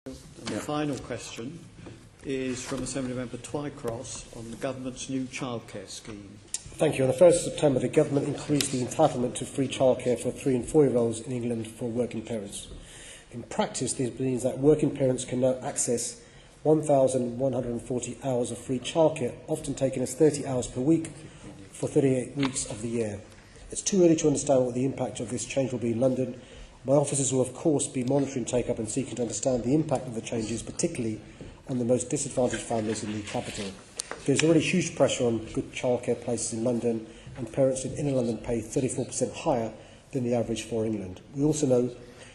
And the final question is from Assembly Member Twycross on the Government's new childcare scheme. Thank you. On the 1st of September, the Government increased the entitlement to free childcare for 3 and 4-year-olds in England for working parents. In practice, this means that working parents can now access 1,140 hours of free childcare, often taken as 30 hours per week for 38 weeks of the year. It's too early to understand what the impact of this change will be in London. My officers will, of course, be monitoring take-up and seeking to understand the impact of the changes, particularly on the most disadvantaged families in the capital. There is already huge pressure on good childcare places in London, and parents in inner London pay 34% higher than the average for England. We also know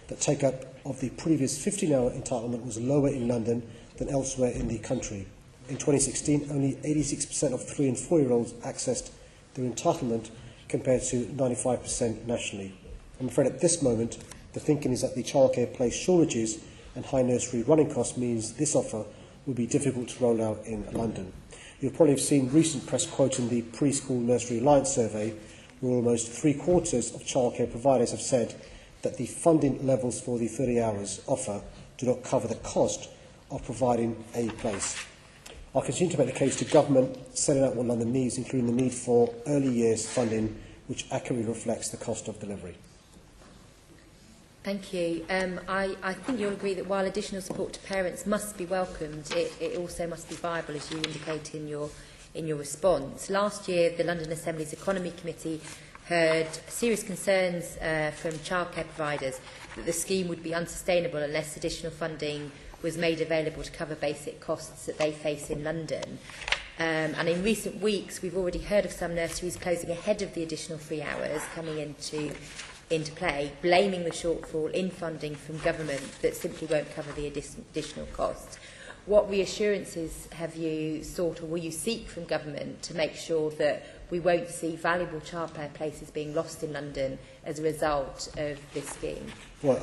that take-up of the previous 15-hour entitlement was lower in London than elsewhere in the country. In 2016, only 86% of 3 and 4-year-olds accessed their entitlement, compared to 95% nationally. I'm afraid at this moment, the thinking is that the childcare place shortages and high nursery running costs means this offer will be difficult to roll out in London. You'll probably have seen recent press quoting the Preschool Nursery Alliance survey, where almost 3/4 of childcare providers have said that the funding levels for the 30 hours offer do not cover the cost of providing a place. I'll continue to make the case to government, setting out what London needs, including the need for early years funding, which accurately reflects the cost of delivery. Thank you. I think you'll agree that while additional support to parents must be welcomed, it also must be viable, as you indicate in your response. Last year, the London Assembly's Economy Committee heard serious concerns from childcare providers that the scheme would be unsustainable unless additional funding was made available to cover basic costs that they face in London. And in recent weeks, we've already heard of some nurseries closing ahead of the additional free hours coming into play, blaming the shortfall in funding from government that simply won't cover the additional costs. What reassurances have you sought or will you seek from government to make sure that we won't see valuable childcare places being lost in London as a result of this scheme? Well,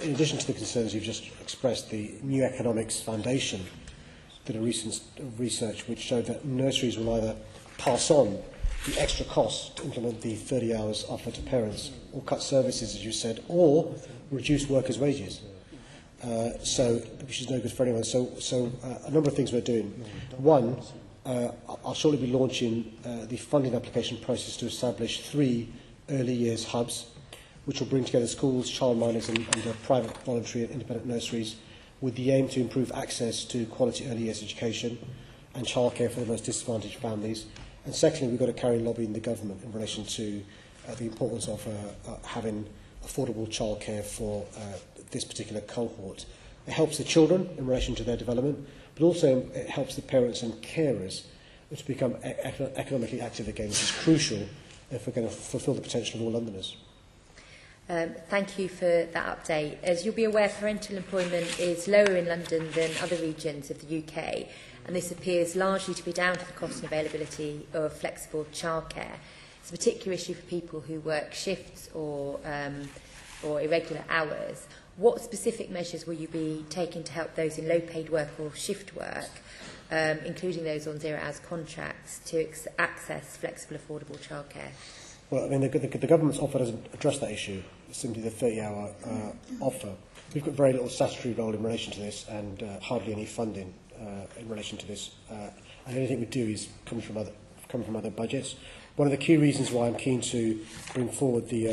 in addition to the concerns you've just expressed, the New Economics Foundation did a recent research which showed that nurseries will either pass on the extra costs to implement the 30 hours offer to parents, or cut services, as you said, or reduce workers' wages. Which is no good for anyone. So a number of things we're doing. One, I'll shortly be launching the funding application process to establish 3 early years hubs, which will bring together schools, childminders and private, voluntary and independent nurseries, with the aim to improve access to quality early years education and childcare for the most disadvantaged families. And secondly, we've got to carry lobbying the government in relation to the importance of having affordable childcare for this particular cohort. It helps the children in relation to their development, but also it helps the parents and carers to become economically active again, which is crucial if we're going to fulfil the potential of all Londoners. Thank you for that update. As you'll be aware, parental employment is lower in London than other regions of the UK, and this appears largely to be down to the cost and availability of flexible childcare. It's a particular issue for people who work shifts or irregular hours. What specific measures will you be taking to help those in low-paid work or shift work, including those on 0 hours contracts, to access flexible, affordable childcare? Well, I mean, the government's offer doesn't address that issue. It's simply the 30-hour offer. We've got very little statutory role in relation to this, and hardly any funding in relation to this. And anything we do is coming from other budgets. One of the key reasons why I'm keen to bring forward the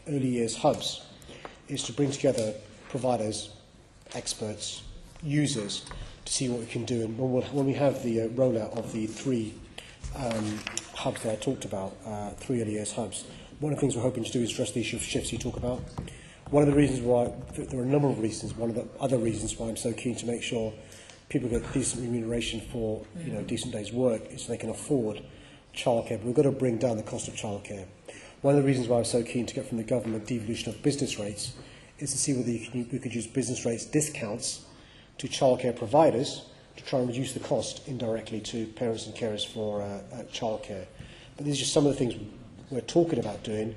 early years hubs is to bring together providers, experts, users, to see what we can do. And when we have the rollout of the 3 hubs that I talked about, 3 early years hubs, one of the things we're hoping to do is address the issue of shifts you talk about. One of the reasons why, there are a number of reasons, one of the other reasons why I'm so keen to make sure people get decent remuneration for decent days' work is so they can afford childcare. But we've got to bring down the cost of childcare. One of the reasons why I'm so keen to get from the government devolution of business rates is to see whether we could use business rates discounts to childcare providers to try and reduce the cost indirectly to parents and carers for childcare. But these are just some of the things we're talking about doing,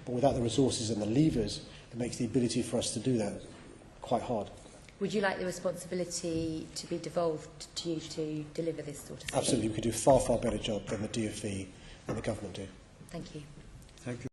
but without the resources and the levers, it makes the ability for us to do that quite hard. Would you like the responsibility to be devolved to you to deliver this sort of thing? Absolutely. We could do a far better job than the DfE and the government do. Thank you. Thank you.